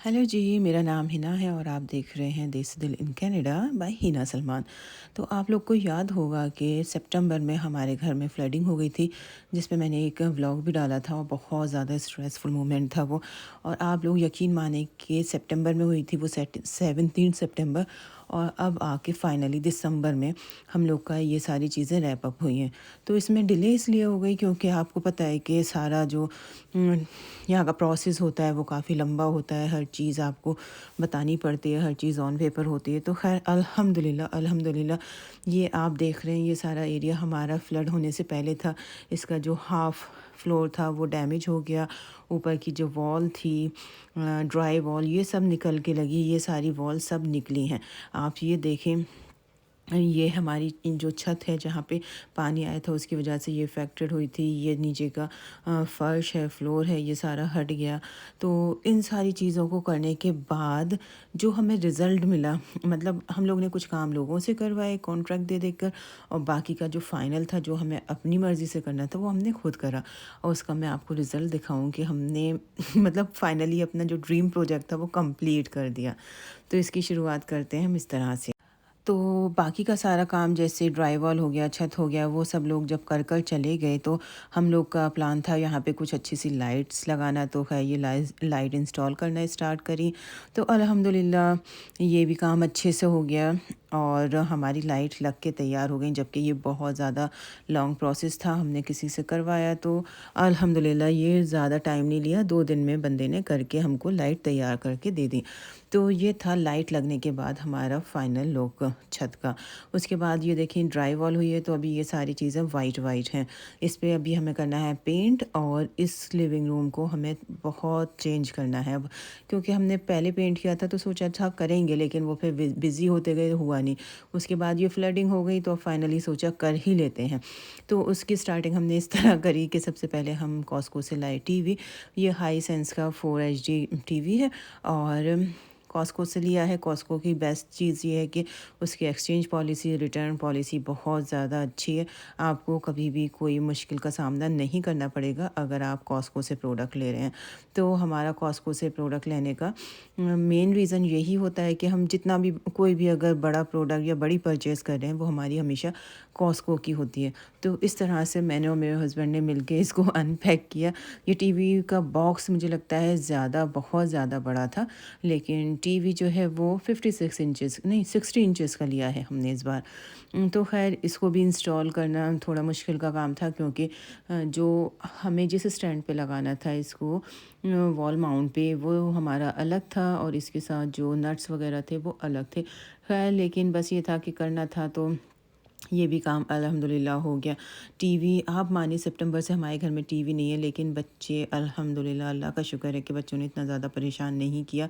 Hello जी, मेरा नाम हिना है और आप देख रहे हैं देसी दिल in Canada by Hina Salman. तो आप लोग को याद होगा कि सितंबर में हमारे घर में फ्लडिंग हो गई थी, जिस पे मैंने एक व्लॉग भी डाला था और बहुत ज़्यादा स्ट्रेसफुल मोमेंट था वो। और आप लोग यकीन माने कि सितंबर में हुई थी वो 17 सितंबर, और अब आके फाइनली दिसंबर में हम लोग का ये सारी चीज़ें रैप अप हुई हैं। तो इसमें डिले इसलिए हो गई क्योंकि आपको पता है कि सारा जो यहाँ का प्रोसेस होता है वो काफ़ी लंबा होता है। हर चीज़ आपको बतानी पड़ती है, हर चीज़ ऑन पेपर होती है। तो खैर अल्हम्दुलिल्लाह अल्हम्दुलिल्लाह ये आप देख रहे हैं, ये सारा एरिया हमारा फ्लड होने से पहले था। इसका जो हाफ़ फ्लोर था वो डैमेज हो गया। ऊपर की जो वॉल थी, ड्राई वॉल, ये सब निकल के लगी। ये सारी वॉल सब निकली हैं। आप ये देखें, ये हमारी जो छत है जहाँ पे पानी आया था उसकी वजह से ये अफेक्टेड हुई थी। ये नीचे का फर्श है, फ्लोर है, ये सारा हट गया। तो इन सारी चीज़ों को करने के बाद जो हमें रिज़ल्ट मिला, मतलब हम लोग ने कुछ काम लोगों से करवाए कॉन्ट्रैक्ट दे देकर, और बाकी का जो फाइनल था जो हमें अपनी मर्ज़ी से करना था वो हमने खुद करा। और उसका मैं आपको रिज़ल्ट दिखाऊं कि हमने मतलब फाइनली अपना जो ड्रीम प्रोजेक्ट था वो कंप्लीट कर दिया। तो इसकी शुरुआत करते हैं हम इस तरह से। तो बाकी का सारा काम जैसे ड्राई-वॉल हो गया, छत हो गया, वो सब लोग जब कर चले गए तो हम लोग का प्लान था यहाँ पे कुछ अच्छी-सी लाइट्स लगाना। तो ख़ैर ये लाइट इंस्टॉल करना स्टार्ट करी। तो अल्हम्दुलिल्लाह ये भी काम अच्छे से हो गया और हमारी लाइट लग के तैयार हो गई, जबकि ये बहुत ज़्यादा लॉन्ग प्रोसेस था। हमने किसी से करवाया तो अल्हम्दुलिल्लाह ये ज़्यादा टाइम नहीं लिया, 2 दिन में बंदे ने करके हमको लाइट तैयार करके दे दी। तो ये था लाइट लगने के बाद हमारा फाइनल लुक छत का। उसके बाद ये देखिए ड्राई वॉल हुई है, तो अभी ये सारी चीज़ें वाइट वाइट हैं। इस पे अभी हमें करना है पेंट, और इस लिविंग रूम को हमें बहुत चेंज करना है अब, क्योंकि हमने पहले पेंट किया था तो सोचा था करेंगे, लेकिन वो फिर बिज़ी होते गए, हुआ नहीं। उसके बाद ये फ्लडिंग हो गई तो फाइनली सोचा कर ही लेते हैं। तो उसकी स्टार्टिंग हमने इस तरह करी कि सबसे पहले हम कॉस्को से लाए टीवी। ये हाई सेंस का 4 HD टीवी है, और कॉस्को से लिया है। कॉस्को की बेस्ट चीज़ ये है कि उसकी एक्सचेंज पॉलिसी, रिटर्न पॉलिसी बहुत ज़्यादा अच्छी है। आपको कभी भी कोई मुश्किल का सामना नहीं करना पड़ेगा अगर आप कॉस्को से प्रोडक्ट ले रहे हैं। तो हमारा कॉस्को से प्रोडक्ट लेने का मेन रीज़न यही होता है कि हम जितना भी कोई भी अगर बड़ा प्रोडक्ट या बड़ी परचेज़ कर रहे हैं वो हमारी हमेशा कॉस्को की होती है। तो इस तरह से मैंने और मेरे हस्बैंड ने मिलके इसको अनपैक किया। ये टीवी का बॉक्स मुझे लगता है बहुत ज़्यादा बड़ा था, लेकिन टीवी जो है वो 56 इंचेस नहीं 60 इंचेस का लिया है हमने इस बार। तो ख़ैर इसको भी इंस्टॉल करना थोड़ा मुश्किल का काम था, क्योंकि जो हमें जिस स्टैंड पे लगाना था इसको वॉल माउंट पे, वो हमारा अलग था और इसके साथ जो नट्स वगैरह थे वो अलग थे। ख़ैर लेकिन बस ये था कि करना था, तो ये भी काम अल्हम्दुलिल्लाह हो गया। टीवी आप मानिए सितंबर से हमारे घर में टीवी नहीं है, लेकिन बच्चे अल्हम्दुलिल्लाह, अल्लाह का शुक्र है कि बच्चों ने इतना ज़्यादा परेशान नहीं किया।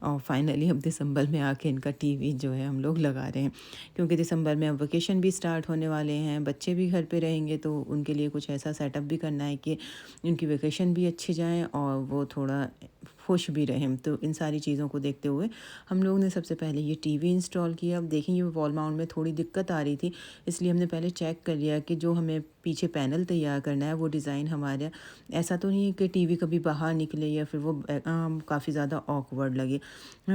और फाइनली अब दिसंबर में आके इनका टीवी जो है हम लोग लगा रहे हैं, क्योंकि दिसंबर में अब वेकेशन भी स्टार्ट होने वाले हैं, बच्चे भी घर पे रहेंगे, तो उनके लिए कुछ ऐसा सेटअप भी करना है कि उनकी वेकेशन भी अच्छी जाए और वो थोड़ा खुश भी रहें। तो इन सारी चीज़ों को देखते हुए हम लोग ने सबसे पहले ये टीवी इंस्टॉल किया। अब देखेंगे वॉल माउंट में थोड़ी दिक्कत आ रही थी, इसलिए हमने पहले चेक कर लिया कि जो हमें पीछे पैनल तैयार करना है वो डिज़ाइन हमारा ऐसा तो नहीं है कि टीवी कभी बाहर निकले या फिर वो काफ़ी ज़्यादा ऑकवर्ड लगे।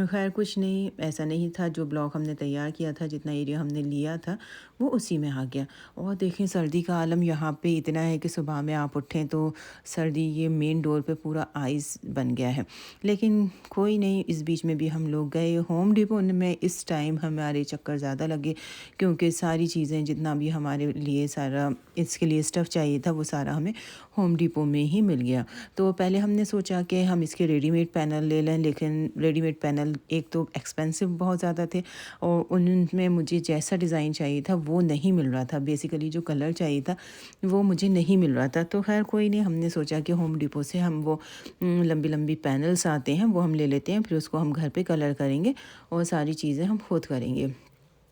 खैर कुछ नहीं, ऐसा नहीं था। जो ब्लॉक हमने तैयार किया था, जितना एरिया हमने लिया था, वो उसी में आ गया। और देखें सर्दी का आलम यहाँ पे इतना है कि सुबह में आप उठें तो सर्दी ये मेन डोर पे पूरा आइस बन गया है। लेकिन कोई नहीं, इस बीच में भी हम लोग गए होम डिपो में। इस टाइम हमारे चक्कर ज़्यादा लगे, क्योंकि सारी चीज़ें जितना भी हमारे लिए सारा इसके लिए स्टफ़ चाहिए था वो सारा हमें होम डिपो में ही मिल गया। तो पहले हमने सोचा कि हम इसके रेडीमेड पैनल ले लें, लेकिन रेडीमेड पैनल एक तो एक्सपेंसिव बहुत ज़्यादा थे, और उनमें मुझे जैसा डिज़ाइन चाहिए था वो नहीं मिल रहा था। बेसिकली जो कलर चाहिए था वो मुझे नहीं मिल रहा था। तो खैर कोई नहीं, हमने सोचा कि होम डिपो से हम वो लंबी लंबी पैनल्स आते हैं वो हम ले लेते हैं, फिर उसको हम घर पे कलर करेंगे और सारी चीज़ें हम खुद करेंगे।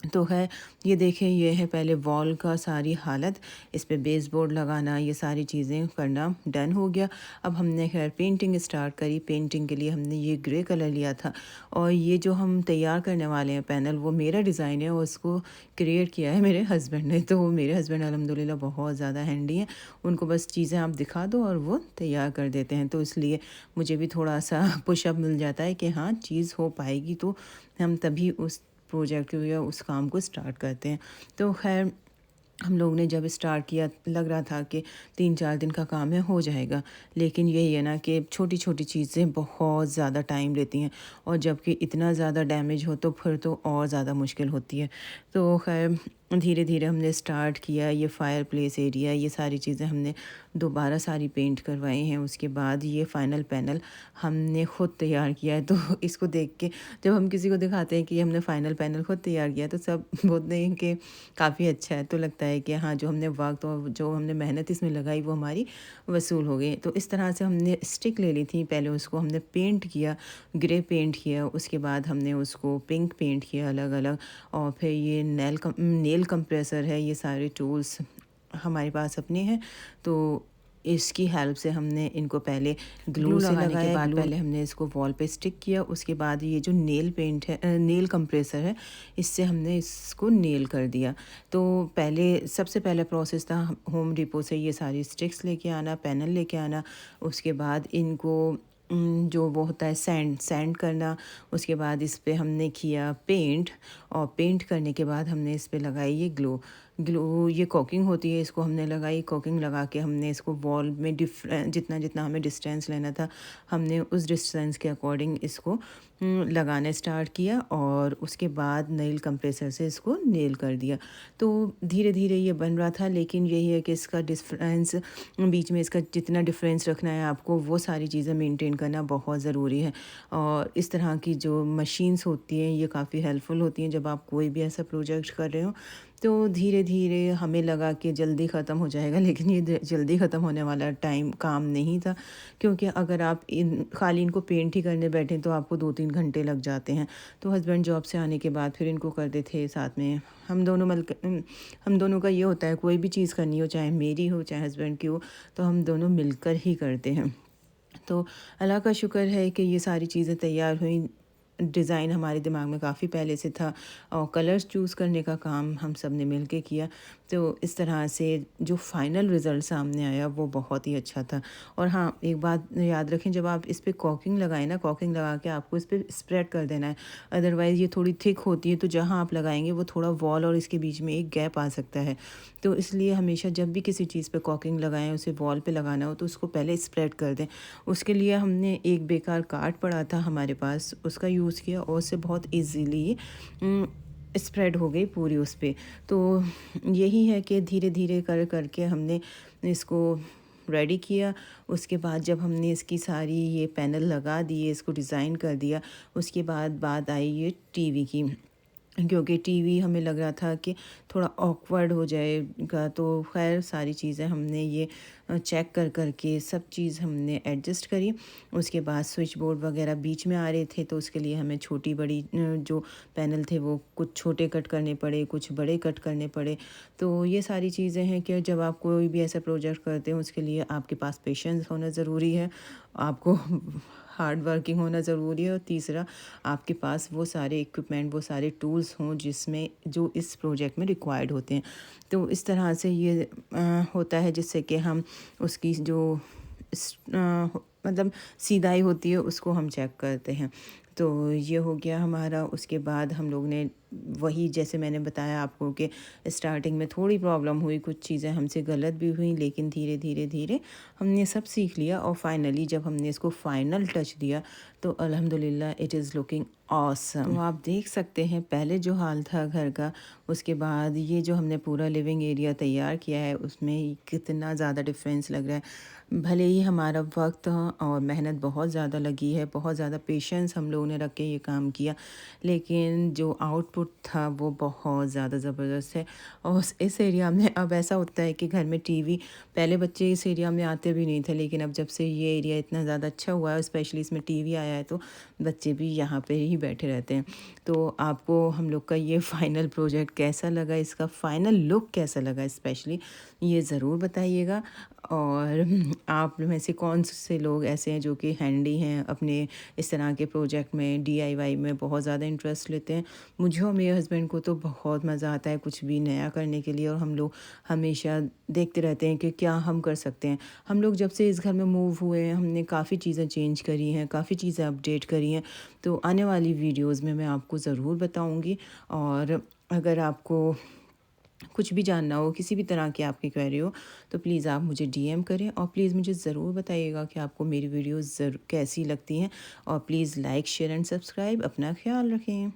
तो है ये देखें, ये है पहले वॉल का सारी हालत, इस पे बेसबोर्ड लगाना, ये सारी चीज़ें करना डन हो गया। अब हमने खैर पेंटिंग स्टार्ट करी। पेंटिंग के लिए हमने ये ग्रे कलर लिया था, और ये जो हम तैयार करने वाले हैं पैनल, वो मेरा डिज़ाइन है और उसको क्रिएट किया है मेरे हस्बैंड ने। तो मेरे हस्बैंड अल्हम्दुलिल्लाह बहुत ज़्यादा हैंडी हैं, उनको बस चीज़ें आप दिखा दो और वो तैयार कर देते हैं। तो इसलिए मुझे भी थोड़ा सा पुशअप मिल जाता है कि हाँ चीज़ हो पाएगी, तो हम तभी उस प्रोजेक्ट को या उस काम को स्टार्ट करते हैं। तो खैर हम लोग ने जब स्टार्ट किया, लग रहा था कि 3-4 दिन का काम है, हो जाएगा। लेकिन यही है ना कि छोटी छोटी चीज़ें बहुत ज़्यादा टाइम लेती हैं, और जबकि इतना ज़्यादा डैमेज हो तो फिर तो और ज़्यादा मुश्किल होती है। तो खैर धीरे धीरे हमने स्टार्ट किया। ये फायर प्लेस एरिया, ये सारी चीज़ें हमने दोबारा सारी पेंट करवाई हैं। उसके बाद ये फ़ाइनल पैनल हमने ख़ुद तैयार किया है। तो इसको देख के जब हम किसी को दिखाते हैं कि हमने फ़ाइनल पैनल ख़ुद तैयार किया, तो सब बोलते हैं कि काफ़ी अच्छा है। तो लगता है कि हाँ, जो हमने वक्त और जो हमने मेहनत इसमें लगाई वो हमारी वसूल हो गई। तो इस तरह से हमने स्टिक ले ली थी, पहले उसको हमने पेंट किया, ग्रे पेंट किया, उसके बाद हमने उसको पिंक पेंट किया अलग अलग। और फिर ये नेल कंप्रेसर है, ये सारे टूल्स हमारे पास अपने हैं। तो इसकी हेल्प से हमने इनको पहले ग्लू से लगाने के बाद पहले हमने इसको वॉल पे स्टिक किया। उसके बाद ये जो नेल पेंट है, नेल कंप्रेसर है, इससे हमने इसको नेल कर दिया। तो पहले सबसे पहला प्रोसेस था होम डिपो से ये सारी स्टिक्स लेके आना, पैनल लेके आना। उसके बाद इनको जो वो होता है सैंड करना। उसके बाद इस पे हमने किया पेंट, और पेंट करने के बाद हमने इस पे लगाई ये ग्लू ये कॉकिंग होती है, इसको हमने लगाई। कॉकिंग लगा के हमने इसको वॉल में जितना जितना हमें डिस्टेंस लेना था, हमने उस डिस्टेंस के अकॉर्डिंग इसको लगाना स्टार्ट किया, और उसके बाद नेल कंप्रेसर से इसको नेल कर दिया। तो धीरे धीरे ये बन रहा था, लेकिन यही है कि इसका डिफरेंस, बीच में इसका जितना डिफरेंस रखना है आपको, वो सारी चीज़ें मेंटेन करना बहुत ज़रूरी है। और इस तरह की जो मशीन्स होती हैं ये काफ़ी हेल्पफुल होती हैं जब आप कोई भी ऐसा प्रोजेक्ट कर रहे हो। तो धीरे धीरे हमें लगा कि जल्दी ख़त्म हो जाएगा, लेकिन ये जल्दी ख़त्म होने वाला काम नहीं था, क्योंकि अगर आप खाली इनको पेंट ही करने बैठें तो आपको 2-3 घंटे लग जाते हैं। तो हस्बैंड जॉब से आने के बाद फिर इनको करते थे साथ में। हम दोनों का ये होता है, कोई भी चीज़ करनी हो, चाहे मेरी हो चाहे हस्बैंड की हो, तो हम दोनों मिलकर ही करते हैं। तो अल्लाह का शुक्र है कि ये सारी चीज़ें तैयार हुई। डिज़ाइन हमारे दिमाग में काफ़ी पहले से था, और कलर्स चूज़ करने का काम हम सब ने मिल के किया। तो इस तरह से जो फ़ाइनल रिज़ल्ट सामने आया वो बहुत ही अच्छा था। और हाँ, एक बात याद रखें, जब आप इस पे कॉकिंग लगाएं ना, कॉकिंग लगा के आपको इस पे स्प्रेड कर देना है। अदरवाइज़ ये थोड़ी थिक होती है, तो जहाँ आप लगाएंगे वो थोड़ा वॉल और इसके बीच में एक गैप आ सकता है। तो इसलिए हमेशा जब भी किसी चीज़ पे कॉकिंग लगाएं, उसे वॉल पे लगाना हो तो उसको पहले स्प्रेड कर दें। उसके लिए हमने एक बेकार कार्ड पड़ा था हमारे पास, उसका यूज़ किया, और उससे बहुत ईज़िली स्प्रेड हो गई पूरी उस पे। तो यही है कि धीरे धीरे कर करके हमने इसको रेडी किया। उसके बाद जब हमने इसकी सारी ये पैनल लगा दिए, इसको डिज़ाइन कर दिया, उसके बाद बात आई ये टीवी की, क्योंकि टीवी हमें लग रहा था कि थोड़ा ऑकवर्ड हो जाएगा। तो खैर सारी चीज़ें हमने ये चेक कर के सब चीज़ हमने एडजस्ट करी। उसके बाद स्विच बोर्ड वगैरह बीच में आ रहे थे, तो उसके लिए हमें छोटी बड़ी जो पैनल थे वो कुछ छोटे कट करने पड़े, कुछ बड़े कट करने पड़े। तो ये सारी चीज़ें हैं कि जब आप कोई भी ऐसा प्रोजेक्ट करते हैं, उसके लिए आपके पास पेशेंस होना ज़रूरी है, आपको हार्ड वर्किंग होना ज़रूरी है, और तीसरा आपके पास वो सारे इक्विपमेंट, वो सारे टूल्स हों जिसमें जो इस प्रोजेक्ट में रिक्वायर्ड होते हैं। तो इस तरह से ये होता है, जिससे कि हम उसकी जो मतलब सीधाई होती है उसको हम चेक करते हैं। तो ये हो गया हमारा। उसके बाद हम लोग ने वही, जैसे मैंने बताया आपको कि स्टार्टिंग में थोड़ी प्रॉब्लम हुई, कुछ चीज़ें हमसे गलत भी हुई, लेकिन धीरे धीरे धीरे हमने सब सीख लिया। और फाइनली जब हमने इसको फाइनल टच दिया, तो अल्हम्दुलिल्लाह इट इज़ लुकिंग ऑसम। तो आप देख सकते हैं पहले जो हाल था घर का, उसके बाद ये जो हमने पूरा लिविंग एरिया तैयार किया है, उसमें कितना ज़्यादा डिफरेंस लग रहा है। भले ही हमारा वक्त और मेहनत बहुत ज़्यादा लगी है, बहुत ज़्यादा पेशेंस हम लोगों ने रख के ये काम किया, लेकिन जो आउटपुट था वो बहुत ज़्यादा ज़बरदस्त है। और इस एरिया में अब ऐसा होता है कि घर में टीवी, पहले बच्चे इस एरिया में आते भी नहीं थे, लेकिन अब जब से ये एरिया इतना ज़्यादा अच्छा हुआ है, स्पेशली इसमें टीवी आया है तो बच्चे भी यहाँ पे ही बैठे रहते हैं। तो आपको हम लोग का ये फाइनल प्रोजेक्ट कैसा लगा, इसका फाइनल लुक कैसा लगा स्पेशली, ये ज़रूर बताइएगा। और आप में से कौन से लोग ऐसे हैं जो कि हैंडी हैं, अपने इस तरह के प्रोजेक्ट में डीआईवाई में बहुत ज़्यादा इंटरेस्ट लेते हैं। मुझे और मेरे हस्बैंड को तो बहुत मज़ा आता है कुछ भी नया करने के लिए, और हम लोग हमेशा देखते रहते हैं कि क्या हम कर सकते हैं। हम लोग जब से इस घर में मूव हुए हैं हमने काफ़ी चीज़ें चेंज करी हैं, काफ़ी चीज़ें अपडेट करी हैं। तो आने वाली वीडियोस में मैं आपको ज़रूर बताऊंगी। और अगर आपको कुछ भी जानना हो, किसी भी तरह की आपकी क्वेरी हो, तो प्लीज़ आप मुझे डीएम करें, और प्लीज़ मुझे ज़रूर बताइएगा कि आपको मेरी वीडियोस कैसी लगती हैं। और please like share and subscribe. अपना ख्याल रखें।